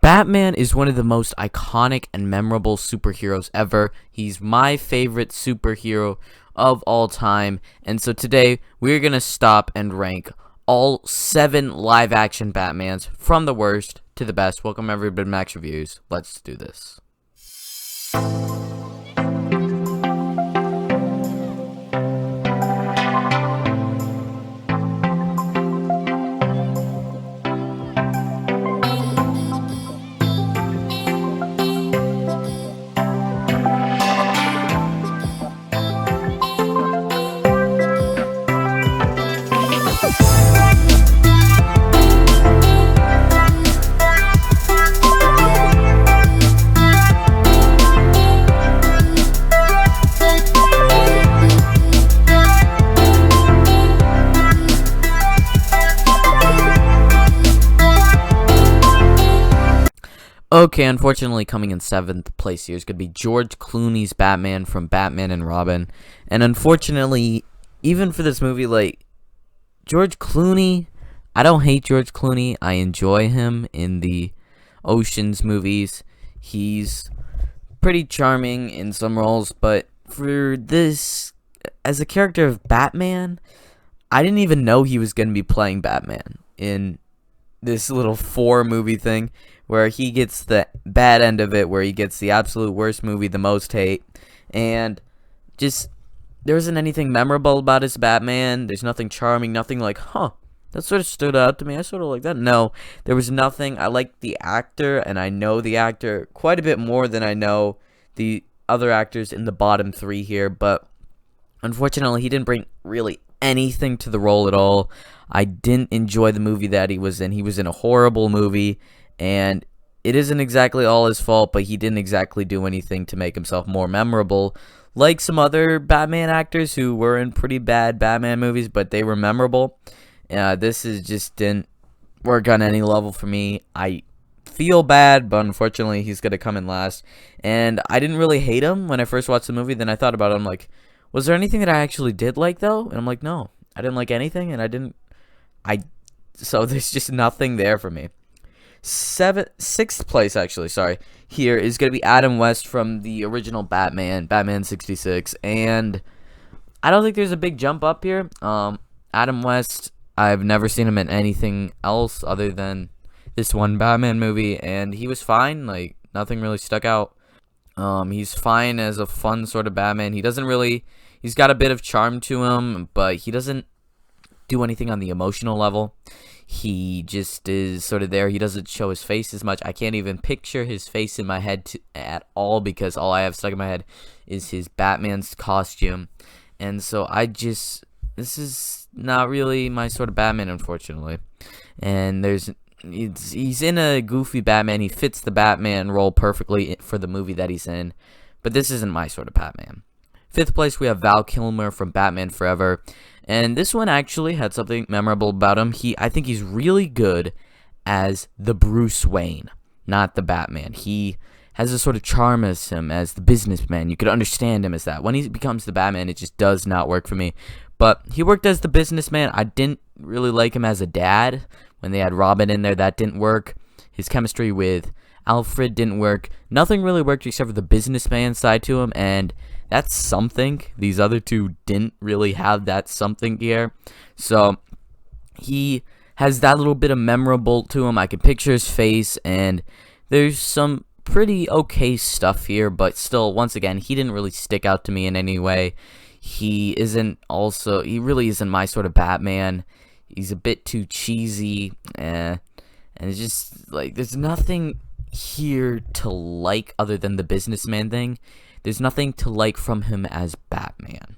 Batman is one of the most iconic and memorable superheroes ever. He's my favorite superhero of all time. And so today, we're going to stop and rank all 7 live-action Batmans from the worst to the best. Welcome everybody to Max Reviews. Let's do this. Okay, unfortunately, coming in 7th place here is going to be George Clooney's Batman from Batman and Robin. And unfortunately, even for this movie, George Clooney, I don't hate George Clooney. I enjoy him in the Ocean's movies. He's pretty charming in some roles, but for this, as a character of Batman, I didn't even know he was going to be playing Batman in this little 4-movie thing, where he gets the bad end of it, where he gets the absolute worst movie, the most hate, and just, there isn't anything memorable about his Batman. There's nothing charming, nothing like, that sort of stood out to me. I sort of like that. No, there was nothing. I like the actor, and I know the actor quite a bit more than I know the other actors in the bottom 3 here, but unfortunately, he didn't bring really anything to the role at all. I didn't enjoy the movie that he was in. He was in a horrible movie, and it isn't exactly all his fault, but he didn't exactly do anything to make himself more memorable, like some other Batman actors who were in pretty bad Batman movies, but they were memorable. This is just didn't work on any level for me. I feel bad, but unfortunately, he's going to come in last. And I didn't really hate him when I first watched the movie. Then I thought about it. I'm like, was there anything that I actually did like, though? And I'm like, no, I didn't like anything, and so there's just nothing there for me. 6th place, here is going to be Adam West from the original Batman 66, and I don't think there's a big jump up here. Adam West, I've never seen him in anything else other than this one Batman movie, and he was fine. Nothing really stuck out. He's fine as a fun sort of Batman. He's got a bit of charm to him, but he doesn't do anything on the emotional level. He just is sort of there. He doesn't show his face as much. I can't even picture his face in my head at all, because all I have stuck in my head is his Batman's costume. And so this is not really my sort of Batman, unfortunately. And he's in a goofy Batman. He fits the Batman role perfectly for the movie that he's in, but this isn't my sort of Batman. 5th place, we have Val Kilmer from Batman Forever. And this one actually had something memorable about him. I think he's really good as the Bruce Wayne, not the Batman. He has a sort of charm as him, as the businessman. You could understand him as that. When he becomes the Batman, it just does not work for me. But he worked as the businessman. I didn't really like him as a dad. When they had Robin in there, that didn't work. His chemistry with Alfred didn't work. Nothing really worked except for the businessman side to him, and that's something. These other two didn't really have that something here. So he has that little bit of memorable to him. I can picture his face, and there's some pretty okay stuff here, but still, once again, he didn't really stick out to me in any way. He really isn't my sort of Batman. He's a bit too cheesy, and it's just there's nothing here to like other than the businessman thing. There's nothing to like from him as Batman.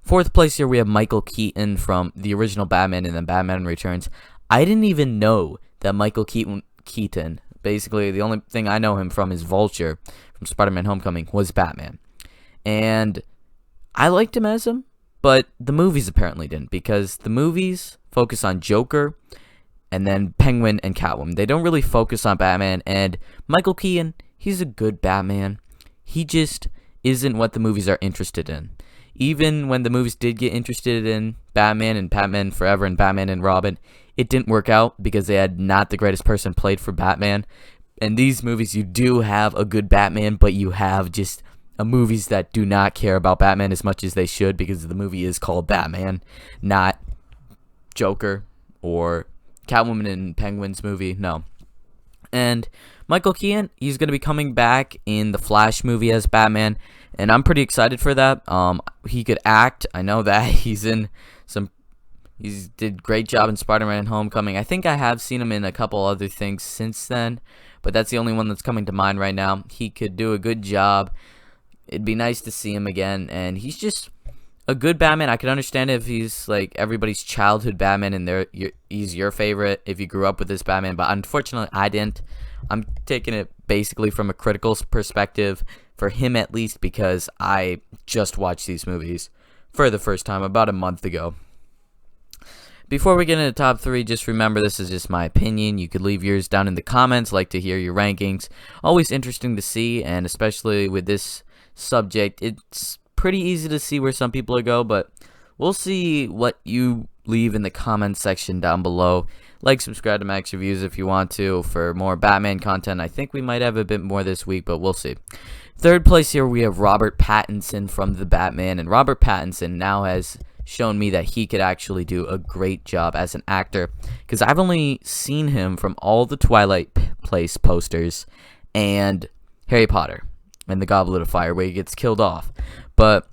4th place here, we have Michael Keaton from the original Batman and then Batman Returns. I didn't even know that Michael Keaton, basically the only thing I know him from is Vulture from Spider-Man Homecoming, was Batman. And I liked him as him, but the movies apparently didn't, because the movies focus on Joker and then Penguin and Catwoman. They don't really focus on Batman, and Michael Keaton, he's a good Batman. He just isn't what the movies are interested in. Even when the movies did get interested in Batman and Batman Forever and Batman and Robin, it didn't work out because they had not the greatest person played for Batman. in these movies, you do have a good Batman, but you have just movies that do not care about Batman as much as they should, because the movie is called Batman, not Joker or Catwoman and Penguin's movie. No. And Michael Keaton, he's going to be coming back in the Flash movie as Batman, and I'm pretty excited for that. He could act. I know that he did great job in Spider-Man Homecoming. I think I have seen him in a couple other things since then, but that's the only one that's coming to mind right now. He could do a good job. It'd be nice to see him again, and he's just a good Batman. I could understand if he's like everybody's childhood Batman and he's your favorite if you grew up with this Batman, but unfortunately I didn't. I'm taking it basically from a critical perspective, for him at least, because I just watched these movies for the first time about a month ago. Before we get into the top 3, just remember this is just my opinion. You could leave yours down in the comments. Like to hear your rankings. Always interesting to see, and especially with this subject, it's pretty easy to see where some people go, but we'll see what you leave in the comments section down below. Like, subscribe to Max Reviews if you want to for more Batman content. I think we might have a bit more this week, but we'll see. Third place here, we have Robert Pattinson from The Batman, and Robert Pattinson now has shown me that he could actually do a great job as an actor, because I've only seen him from all the Twilight Place posters and Harry Potter and the Goblet of Fire, where he gets killed off. But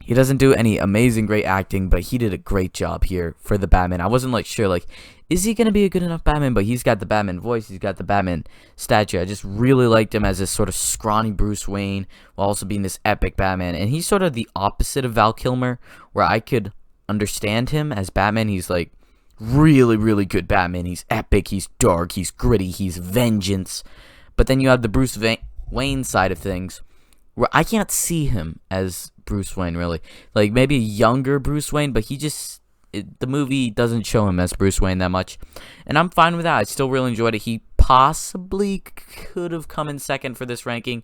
he doesn't do any amazing great acting, but he did a great job here for the Batman. I wasn't like sure, like, is he going to be a good enough Batman? But he's got the Batman voice, he's got the Batman stature. I just really liked him as this sort of scrawny Bruce Wayne, while also being this epic Batman. And he's sort of the opposite of Val Kilmer, where I could understand him as Batman. He's like really, really good Batman. He's epic, he's dark, he's gritty, he's vengeance. But then you have the Bruce Wayne side of things, where I can't see him as Bruce Wayne, really. Like, maybe a younger Bruce Wayne, but the movie doesn't show him as Bruce Wayne that much. And I'm fine with that. I still really enjoyed it. He possibly could have come in second for this ranking,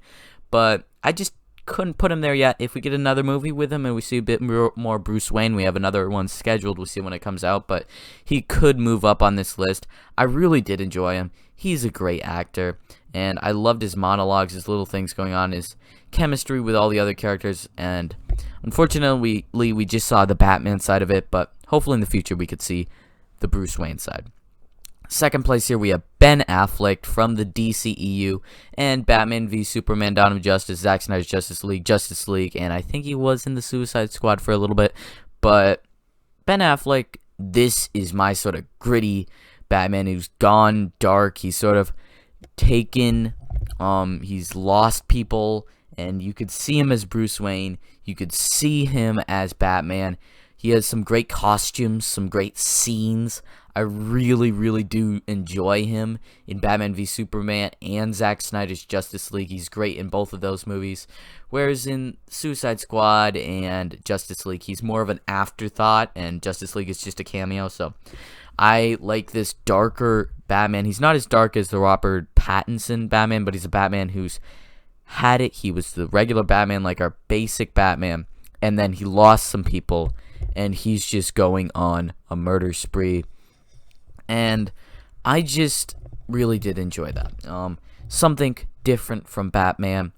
but I just couldn't put him there yet. If we get another movie with him and we see a bit more Bruce Wayne, we have another one scheduled. We'll see when it comes out, but he could move up on this list. I really did enjoy him. He's a great actor, and I loved his monologues, his little things going on, his chemistry with all the other characters. And unfortunately, we just saw the Batman side of it, but hopefully in the future we could see the Bruce Wayne side. Second place here, we have Ben Affleck from the DCEU and Batman v Superman: Dawn of Justice, Zack Snyder's Justice League, and I think he was in the Suicide Squad for a little bit. But Ben Affleck, this is my sort of gritty Batman who's gone dark. He's sort of taken, he's lost people, and you could see him as Bruce Wayne. You could see him as Batman. He has some great costumes, some great scenes. I really, really do enjoy him in Batman v Superman and Zack Snyder's Justice League. He's great in both of those movies. Whereas in Suicide Squad and Justice League, he's more of an afterthought, and Justice League is just a cameo. So I like this darker Batman. He's not as dark as the Robert Pattinson Batman, but he's a Batman who's had it. He was the regular Batman, like our basic Batman, and then he lost some people, and he's just going on a murder spree. And I just really did enjoy that. Something different from Batman.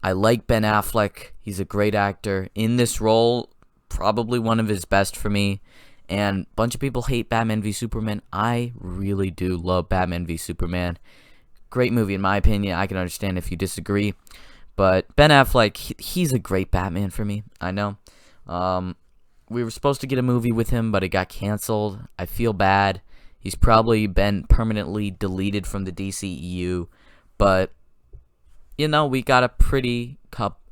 I like Ben Affleck. He's a great actor. In this role, probably one of his best for me. And a bunch of people hate Batman v Superman. I really do love Batman v Superman. Great movie in my opinion. I can understand if you disagree. But Ben Affleck, he's a great Batman for me. I know. We were supposed to get a movie with him, but it got canceled. I feel bad. He's probably been permanently deleted from the DCEU. But, you know, we got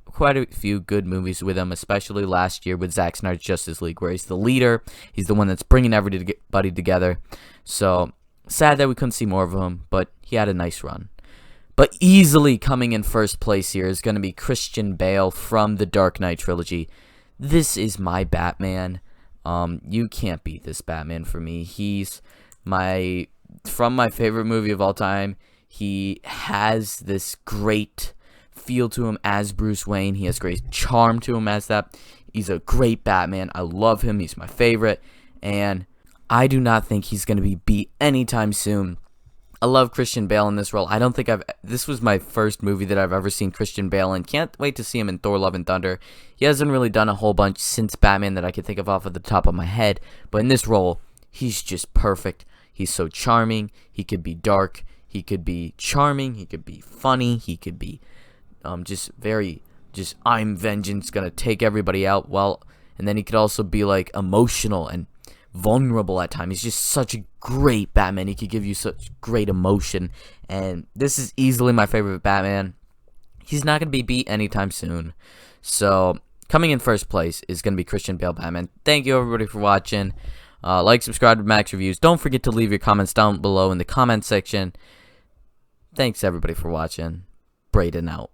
quite a few good movies with him, especially last year with Zack Snyder's Justice League, where he's the leader. He's the one that's bringing everybody together. So, sad that we couldn't see more of him, but he had a nice run. But easily coming in first place here is going to be Christian Bale from the Dark Knight trilogy. This is my Batman. You can't beat this Batman for me. He's from my favorite movie of all time. He has this great feel to him as Bruce Wayne. He has great charm to him as that. He's a great Batman. I love him. He's my favorite. And I do not think he's going to be beat anytime soon. I love Christian Bale in this role. I don't think this was my first movie that I've ever seen Christian Bale in. Can't wait to see him in Thor: Love and Thunder. He hasn't really done a whole bunch since Batman that I can think of off of the top of my head, but in this role, he's just perfect. He's so charming. He could be dark. He could be charming. He could be funny. He could be just I'm vengeance, gonna take everybody out. Well, and then he could also be like emotional and vulnerable at times. He's just such a great Batman. He could give you such great emotion, and this is easily my favorite Batman. He's not going to be beat anytime soon. So coming in first place is going to be Christian Bale Batman. Thank you everybody for watching. Like, subscribe to Max Reviews. Don't forget to leave your comments down below in the comment section. Thanks everybody for watching. Braden out.